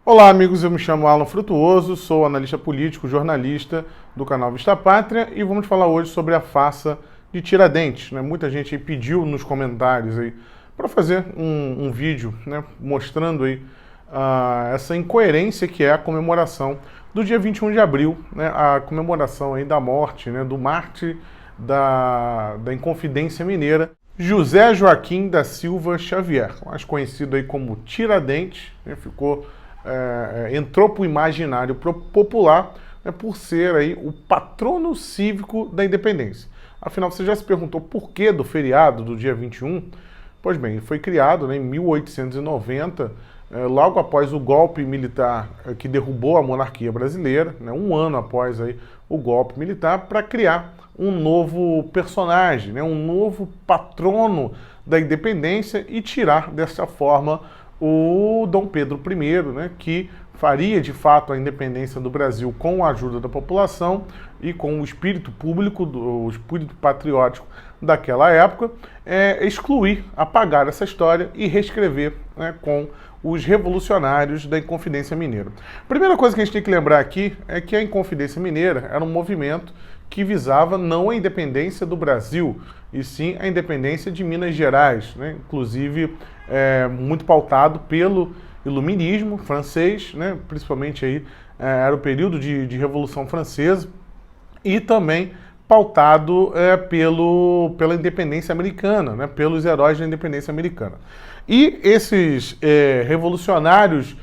Olá, amigos, eu me chamo Alan Frutuoso, sou analista político, jornalista do canal Vista Pátria e vamos falar hoje sobre a farsa de Tiradentes. Muita gente pediu nos comentários para fazer um vídeo, mostrando essa incoerência que é a comemoração do dia 21 de abril, a comemoração da morte, do mártir da Inconfidência Mineira, José Joaquim da Silva Xavier, mais conhecido como Tiradentes, entrou para o imaginário popular por ser o patrono cívico da independência. Afinal, você já se perguntou por que do feriado do dia 21? Pois bem, ele foi criado em 1890, logo após o golpe militar que derrubou a monarquia brasileira, um ano após o golpe militar, para criar um novo personagem, um novo patrono da independência e tirar dessa forma o Dom Pedro I, que faria de fato a independência do Brasil com a ajuda da população e com o espírito público, o espírito patriótico daquela época, excluir, apagar essa história e reescrever com os revolucionários da Inconfidência Mineira. A primeira coisa que a gente tem que lembrar aqui é que a Inconfidência Mineira era um movimento que visava não a independência do Brasil, e sim a independência de Minas Gerais, inclusive muito pautado pelo iluminismo francês, principalmente era o período de Revolução Francesa, e também pautado pela independência americana, pelos heróis da independência americana. E esses revolucionários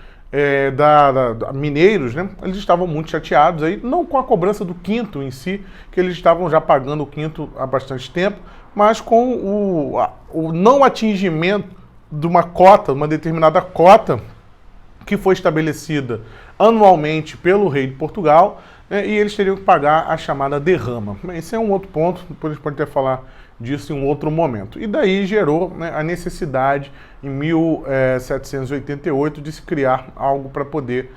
mineiros, eles estavam muito chateados, não com a cobrança do quinto em si, que eles estavam já pagando o quinto há bastante tempo, mas com o não atingimento de uma cota, uma determinada cota, que foi estabelecida anualmente pelo rei de Portugal, e eles teriam que pagar a chamada derrama. Esse é um outro ponto, depois a gente pode até falar disso em um outro momento. E daí gerou a necessidade, em 1788, de se criar algo para poder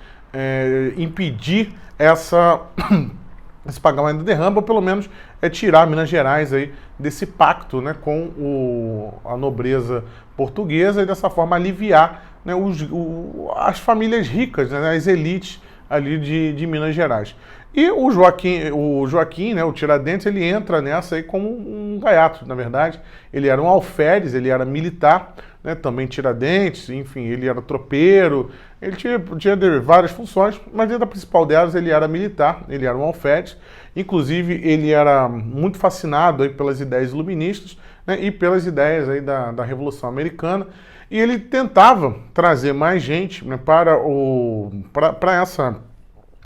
impedir esse pagamento da derrama, ou pelo menos tirar Minas Gerais desse pacto com a nobreza portuguesa e dessa forma aliviar as famílias ricas, as elites ali de Minas Gerais. E o Joaquim, o Tiradentes, ele entra nessa como um gaiato, na verdade. Ele era um alferes, ele era militar, também Tiradentes, enfim, ele era tropeiro, ele tinha várias funções, mas dentro da principal delas ele era militar, ele era um alferes. Inclusive, ele era muito fascinado pelas ideias iluministas e pelas ideias da Revolução Americana. E ele tentava trazer mais gente para essa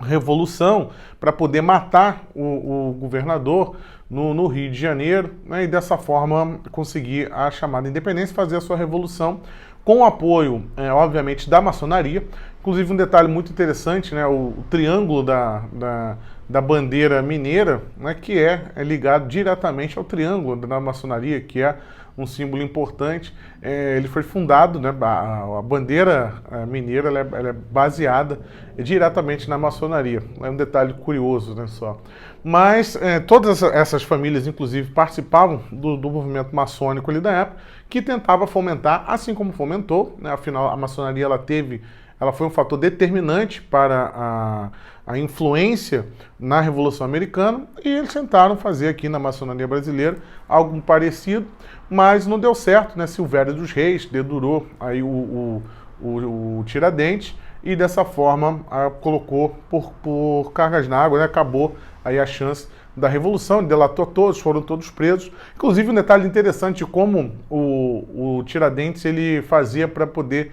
revolução, para poder matar o governador no Rio de Janeiro, e dessa forma conseguir a chamada independência, fazer a sua revolução com o apoio, obviamente, da maçonaria. Inclusive, um detalhe muito interessante, o triângulo da bandeira mineira, que é ligado diretamente ao triângulo da maçonaria, que é um símbolo importante. Ele foi fundado, a bandeira mineira ela é baseada diretamente na maçonaria. É um detalhe curioso, só. Mas todas essas famílias, inclusive, participavam do movimento maçônico ali da época, que tentava fomentar, assim como fomentou, afinal a maçonaria ela foi um fator determinante para a influência na Revolução Americana, e eles tentaram fazer aqui na maçonaria brasileira algo parecido, mas não deu certo, Silvério dos Reis dedurou o Tiradentes e dessa forma colocou por cargas na água, acabou a chance da Revolução, delatou todos, foram todos presos. Inclusive, um detalhe interessante de como o Tiradentes ele fazia para poder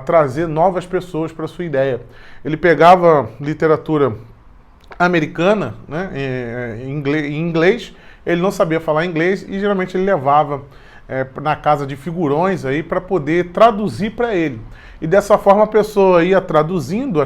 trazer novas pessoas para a sua ideia. Ele pegava literatura americana, em inglês, ele não sabia falar inglês e geralmente ele levava na casa de figurões para poder traduzir para ele. E dessa forma a pessoa ia traduzindo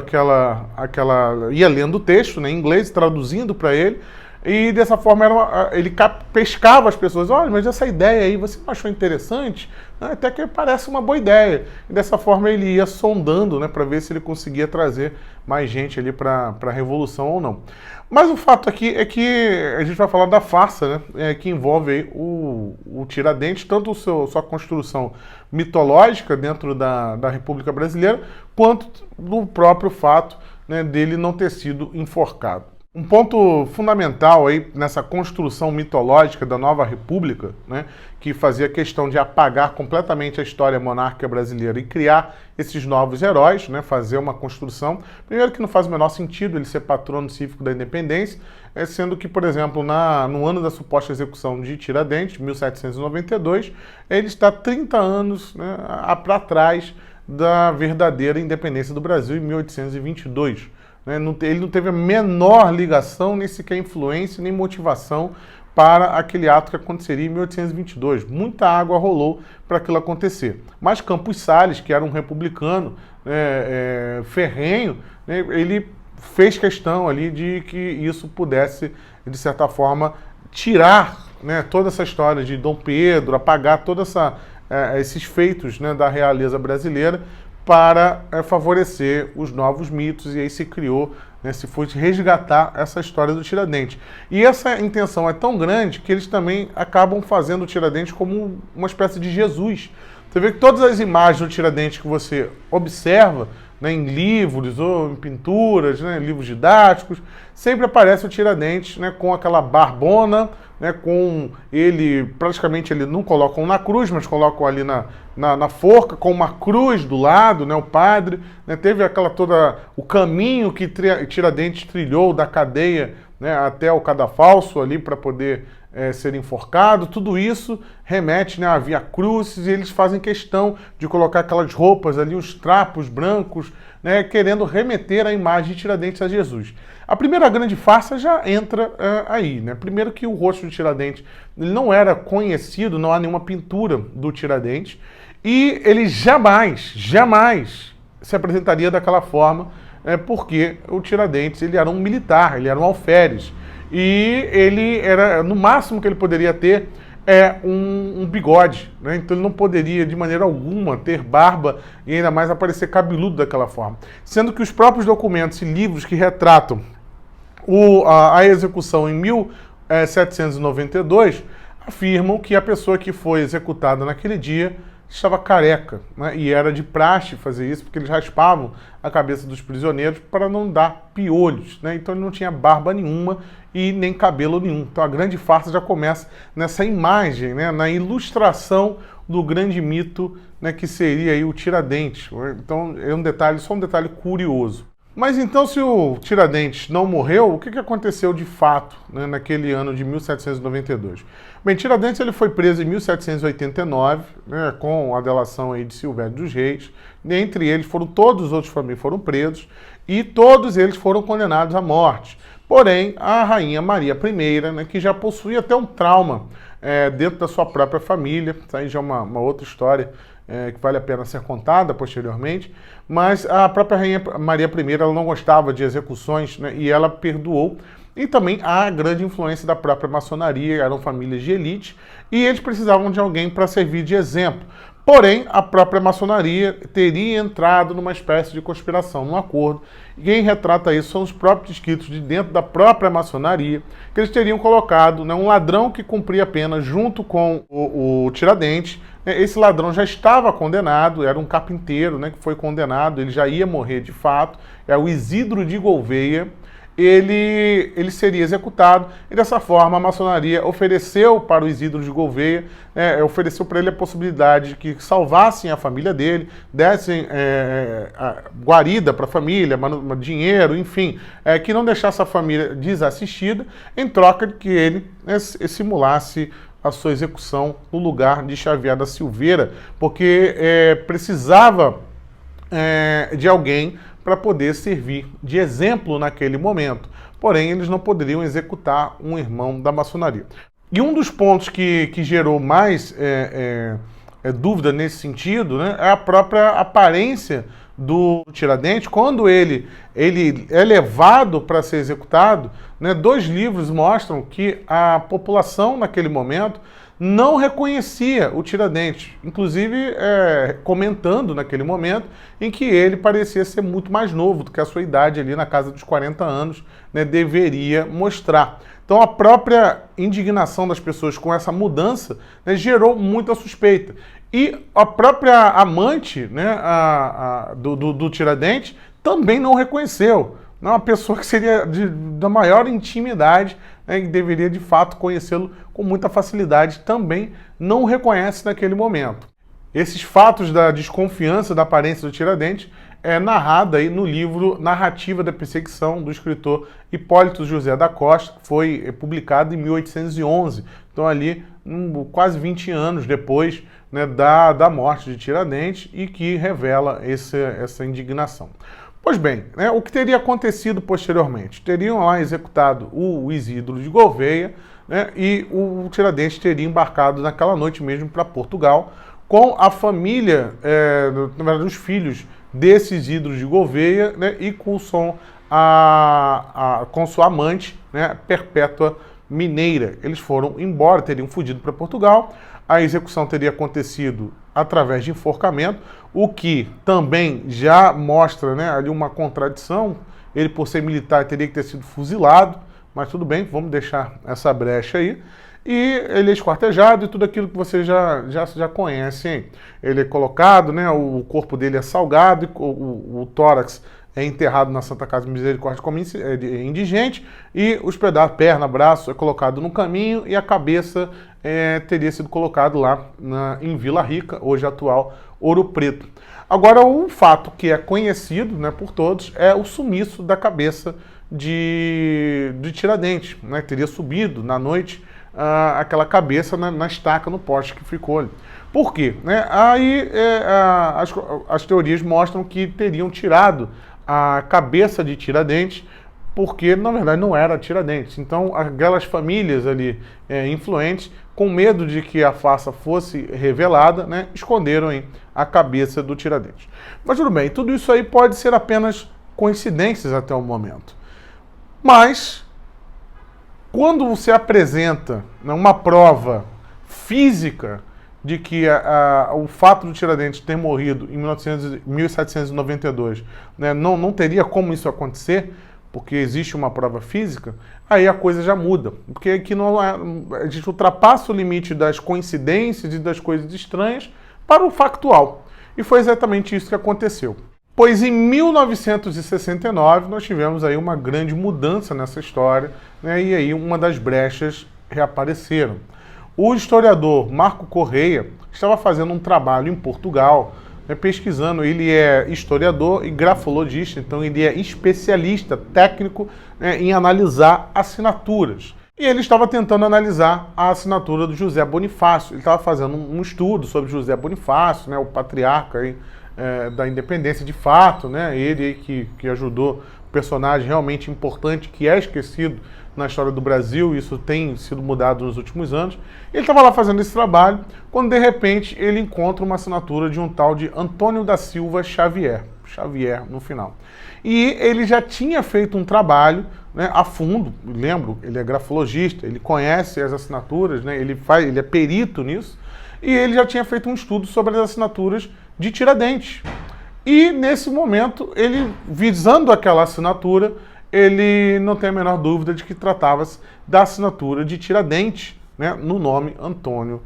ia lendo o texto em inglês, traduzindo para ele. E dessa forma ele pescava as pessoas. Olha, mas essa ideia aí, você não achou interessante? Até que parece uma boa ideia. E dessa forma ele ia sondando para ver se ele conseguia trazer mais gente ali para a Revolução ou não. Mas o fato aqui é que a gente vai falar da farsa, que envolve o Tiradentes, tanto sua construção mitológica dentro da República Brasileira, quanto do próprio fato, né, dele não ter sido enforcado. Um ponto fundamental aí nessa construção mitológica da nova república, né, que fazia questão de apagar completamente a história monárquica brasileira e criar esses novos heróis, né, fazer uma construção, primeiro que não faz o menor sentido ele ser patrono cívico da independência, sendo que, por exemplo, no ano da suposta execução de Tiradentes, 1792, ele está 30 anos, né, para trás da verdadeira independência do Brasil, em 1822. Ele não teve a menor ligação, nem sequer influência, nem motivação para aquele ato que aconteceria em 1822. Muita água rolou para aquilo acontecer. Mas Campos Salles, que era um republicano ferrenho, né, ele fez questão ali de que isso pudesse, de certa forma, tirar, né, toda essa história de Dom Pedro, apagar todos esses feitos, né, da realeza brasileira, para favorecer os novos mitos, e aí se criou, né, se foi resgatar essa história do Tiradentes. E essa intenção é tão grande que eles também acabam fazendo o Tiradentes como uma espécie de Jesus. Você vê que todas as imagens do Tiradentes que você observa, né, em livros ou em pinturas, né, em livros didáticos, sempre aparece o Tiradentes, né, com aquela barbona, né, com ele, praticamente ele não colocam na cruz, mas colocam ali na forca, com uma cruz do lado, né, o padre, né, teve o caminho que Tiradentes trilhou da cadeia, né, até o cadafalso ali para poder ser enforcado. Tudo isso remete, né, a Via Crucis, e eles fazem questão de colocar aquelas roupas ali, os trapos brancos, né, querendo remeter a imagem de Tiradentes a Jesus. A primeira grande farsa já entra aí, né? Primeiro que o rosto de Tiradentes ele não era conhecido, não há nenhuma pintura do Tiradentes, e ele jamais se apresentaria daquela forma, porque o Tiradentes ele era um militar, ele era um alferes, e ele era, no máximo que ele poderia ter um bigode, né? Então ele não poderia de maneira alguma ter barba e ainda mais aparecer cabeludo daquela forma. Sendo que os próprios documentos e livros que retratam a execução em 1792 afirmam que a pessoa que foi executada naquele dia estava careca, né? E era de praxe fazer isso, porque eles raspavam a cabeça dos prisioneiros para não dar piolhos, né? Então ele não tinha barba nenhuma e nem cabelo nenhum. Então a grande farsa já começa nessa imagem, né? Na ilustração do grande mito, né? Que seria aí o Tiradentes. Então é um detalhe, só um detalhe curioso. Mas então, se o Tiradentes não morreu, o que aconteceu de fato, né, naquele ano de 1792? Bem, Tiradentes ele foi preso em 1789, né, com a delação aí de Silvério dos Reis. Entre eles todos os outros também foram presos, e todos eles foram condenados à morte. Porém, a rainha Maria I, né, que já possuía até um trauma dentro da sua própria família, isso aí já é uma outra história, que vale a pena ser contada posteriormente, mas a própria rainha Maria I ela não gostava de execuções, né, e ela perdoou. E também há a grande influência da própria maçonaria, eram famílias de elite, e eles precisavam de alguém para servir de exemplo. Porém, a própria maçonaria teria entrado numa espécie de conspiração, num acordo. E quem retrata isso são os próprios escritos de dentro da própria maçonaria, que eles teriam colocado, né, um ladrão que cumpria a pena junto com o Tiradentes. Esse ladrão já estava condenado, era um carpinteiro, né, que foi condenado, ele já ia morrer de fato, é o Isidro de Gouveia. Ele seria executado, e dessa forma a maçonaria ofereceu para o Isidro de Gouveia, ofereceu para ele a possibilidade de que salvassem a família dele, dessem guarida para a família, dinheiro, enfim, que não deixasse a família desassistida, em troca de que ele simulasse a sua execução no lugar de Xavier da Silveira, porque precisava de alguém para poder servir de exemplo naquele momento. Porém, eles não poderiam executar um irmão da maçonaria. E um dos pontos que gerou mais dúvida nesse sentido, né, é a própria aparência do Tiradentes. Quando ele é levado para ser executado, né, 2 livros mostram que a população naquele momento não reconhecia o Tiradentes, inclusive comentando naquele momento em que ele parecia ser muito mais novo do que a sua idade ali na casa dos 40 anos, né, deveria mostrar. Então a própria indignação das pessoas com essa mudança, né, gerou muita suspeita. E a própria amante, né, do Tiradentes também não reconheceu. Não, uma pessoa que seria da maior intimidade, né, que deveria de fato conhecê-lo com muita facilidade, também não o reconhece naquele momento. Esses fatos da desconfiança da aparência do Tiradentes é narrada aí no livro Narrativa da Perseguição, do escritor Hipólito José da Costa, foi publicado em 1811, então ali quase 20 anos depois, né, da morte de Tiradentes, e que revela essa indignação. Pois bem, né, o que teria acontecido posteriormente? Teriam lá executado o Isidro de Gouveia, né, e o Tiradentes teria embarcado naquela noite mesmo para Portugal, com a família, na verdade, os filhos desse Isidro de Gouveia, né, e com sua amante, né, Perpétua Mineira. Eles foram embora, teriam fugido para Portugal. A execução teria acontecido através de enforcamento, o que também já mostra, né, ali uma contradição. Ele, por ser militar, teria que ter sido fuzilado, mas tudo bem, vamos deixar essa brecha aí. E ele é esquartejado e tudo aquilo que vocês já conhecem. Ele é colocado, né, o corpo dele é salgado, o tórax é enterrado na Santa Casa de Misericórdia como indigente, e os pedaços, perna, braço, é colocado no caminho, e a cabeça teria sido colocado lá em Vila Rica, hoje atual Ouro Preto. Agora, um fato que é conhecido, né, por todos é o sumiço da cabeça de Tiradentes, né? Teria subido na noite aquela cabeça na estaca, no poste que ficou ali. Por quê? Né? Aí as teorias mostram que teriam tirado a cabeça de Tiradentes, porque na verdade não era Tiradentes. Então aquelas famílias ali influentes, com medo de que a farsa fosse revelada, né, esconderam aí a cabeça do Tiradentes. Mas tudo bem, tudo isso aí pode ser apenas coincidências até o momento. Mas quando você apresenta, né, uma prova física de que o fato do Tiradentes ter morrido em 1792, né, não teria como isso acontecer, porque existe uma prova física, aí a coisa já muda. Porque aqui a gente ultrapassa o limite das coincidências e das coisas estranhas para o factual. E foi exatamente isso que aconteceu. Pois em 1969 nós tivemos aí uma grande mudança nessa história, né, e aí uma das brechas reapareceram. O historiador Marco Correia estava fazendo um trabalho em Portugal, né, pesquisando. Ele é historiador e grafologista, então ele é especialista técnico, né, em analisar assinaturas. E ele estava tentando analisar a assinatura do José Bonifácio. Ele estava fazendo um estudo sobre José Bonifácio, né, o patriarca aí, da independência de fato, né, ele que ajudou um personagem realmente importante, que é esquecido na história do Brasil, isso tem sido mudado nos últimos anos. Ele estava lá fazendo esse trabalho, quando de repente ele encontra uma assinatura de um tal de Antônio da Silva Xavier no final. E ele já tinha feito um trabalho, né, a fundo, lembro, ele é grafologista, ele conhece as assinaturas, né, ele é perito nisso, e ele já tinha feito um estudo sobre as assinaturas de Tiradentes. E nesse momento, ele, visando aquela assinatura, ele não tem a menor dúvida de que tratava-se da assinatura de Tiradentes, né, no nome Antônio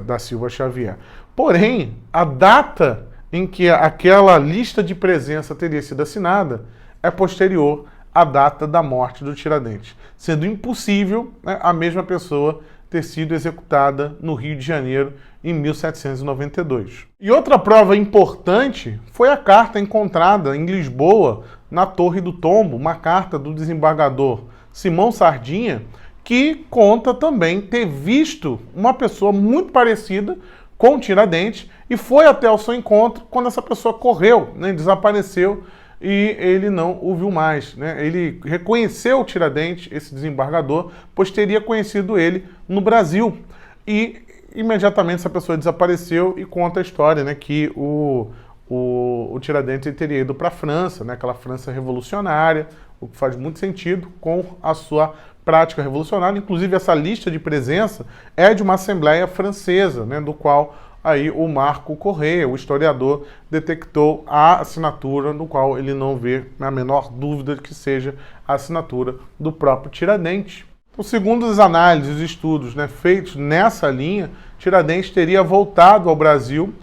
da Silva Xavier. Porém, a data em que aquela lista de presença teria sido assinada é posterior à data da morte do Tiradentes, sendo impossível, né, a mesma pessoa ter sido executada no Rio de Janeiro em 1792. E outra prova importante foi a carta encontrada em Lisboa, na Torre do Tombo, uma carta do desembargador Simão Sardinha, que conta também ter visto uma pessoa muito parecida com Tiradentes e foi até o seu encontro quando essa pessoa correu, né, desapareceu, e ele não o viu mais, né? Ele reconheceu Tiradentes, esse desembargador, pois teria conhecido ele no Brasil. E imediatamente essa pessoa desapareceu, e conta a história, né, que o Tiradentes teria ido para a França, né, aquela França revolucionária, o que faz muito sentido com a sua prática revolucionária. Inclusive, essa lista de presença é de uma assembleia francesa, né, do qual aí o Marco Correia, o historiador, detectou a assinatura, no qual ele não vê a menor dúvida de que seja a assinatura do próprio Tiradentes. Então, segundo as análises e estudos, né, feitos nessa linha, Tiradentes teria voltado ao Brasil,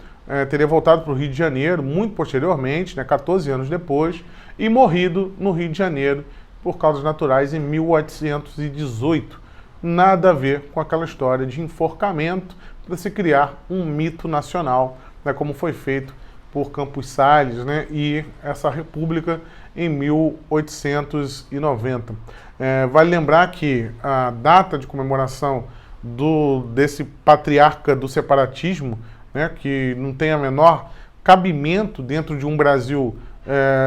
teria voltado para o Rio de Janeiro, muito posteriormente, né, 14 anos depois, e morrido no Rio de Janeiro por causas naturais em 1818. Nada a ver com aquela história de enforcamento para se criar um mito nacional, né, como foi feito por Campos Salles, né, e essa república em 1890. Vale lembrar que a data de comemoração desse patriarca do separatismo, né, que não tem a menor cabimento dentro de um Brasil,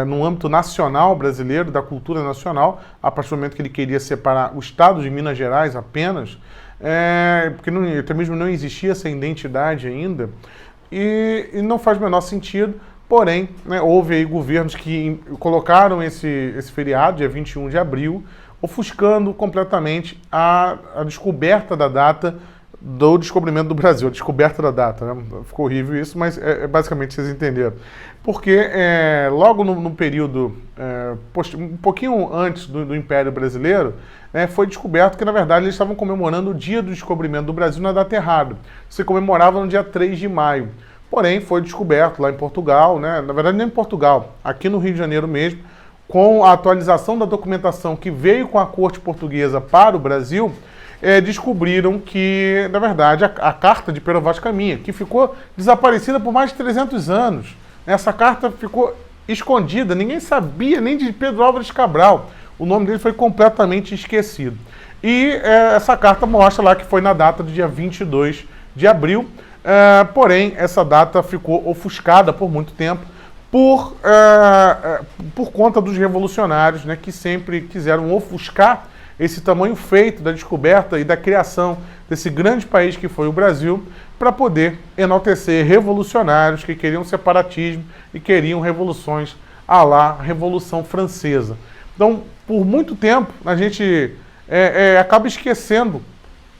no âmbito nacional brasileiro, da cultura nacional, a partir do momento que ele queria separar o estado de Minas Gerais apenas, porque até mesmo não existia essa identidade ainda, e não faz o menor sentido. Porém, né, houve aí governos que colocaram esse feriado, dia 21 de abril, ofuscando completamente a descoberta da data do descobrimento do Brasil, a descoberta da data, né? Ficou horrível isso, mas basicamente vocês entenderam. Porque logo no período, um pouquinho antes do Império Brasileiro, foi descoberto que, na verdade, eles estavam comemorando o dia do descobrimento do Brasil na data errada. Se comemorava no dia 3 de maio. Porém, foi descoberto lá em Portugal, né? Na verdade, nem em Portugal, aqui no Rio de Janeiro mesmo, com a atualização da documentação que veio com a corte portuguesa para o Brasil, descobriram que, na verdade, a carta de Pero Vaz Caminha, que ficou desaparecida por mais de 300 anos, essa carta ficou escondida, ninguém sabia nem de Pedro Álvares Cabral, o nome dele foi completamente esquecido. E essa carta mostra lá que foi na data do dia 22 de abril, porém, essa data ficou ofuscada por muito tempo por conta dos revolucionários, né, que sempre quiseram ofuscar esse tamanho feito da descoberta e da criação desse grande país que foi o Brasil, para poder enaltecer revolucionários que queriam separatismo e queriam revoluções à la Revolução Francesa. Então, por muito tempo, a gente acaba esquecendo,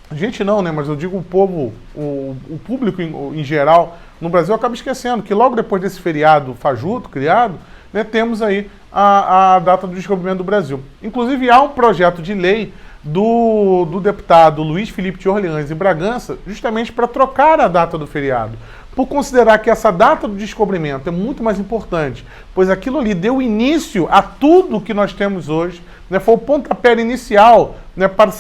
a gente não, né, mas eu digo o povo, o público em geral no Brasil acaba esquecendo que logo depois desse feriado fajuto criado, né, temos aí a data do descobrimento do Brasil. Inclusive, há um projeto de lei do deputado Luiz Felipe de Orleans e Bragança, justamente para trocar a data do feriado, por considerar que essa data do descobrimento é muito mais importante, pois aquilo ali deu início a tudo que nós temos hoje, né, foi o pontapé inicial, né, para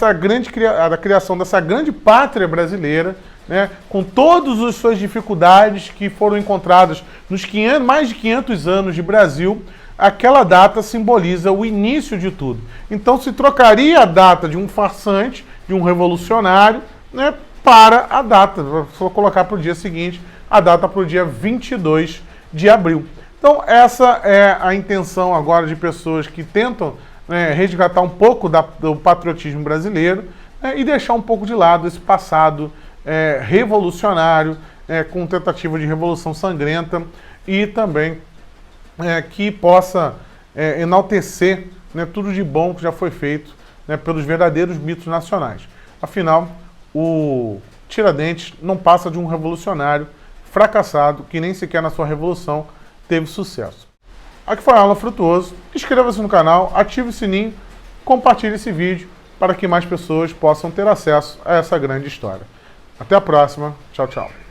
a criação dessa grande pátria brasileira, né, com todas as suas dificuldades que foram encontradas nos mais de 500 anos de Brasil. Aquela data simboliza o início de tudo. Então se trocaria a data de um farsante, de um revolucionário, né, para a data, vou colocar para o dia seguinte, a data para o dia 22 de abril. Então essa é a intenção agora de pessoas que tentam, né, resgatar um pouco do patriotismo brasileiro, né, e deixar um pouco de lado esse passado revolucionário, com tentativa de revolução sangrenta, e também que possa enaltecer, né, tudo de bom que já foi feito, né, pelos verdadeiros mitos nacionais. Afinal, o Tiradentes não passa de um revolucionário fracassado que nem sequer na sua revolução teve sucesso. Aqui foi a aula Frutuoso. Inscreva-se no canal, ative o sininho, compartilhe esse vídeo para que mais pessoas possam ter acesso a essa grande história. Até a próxima. Tchau, tchau.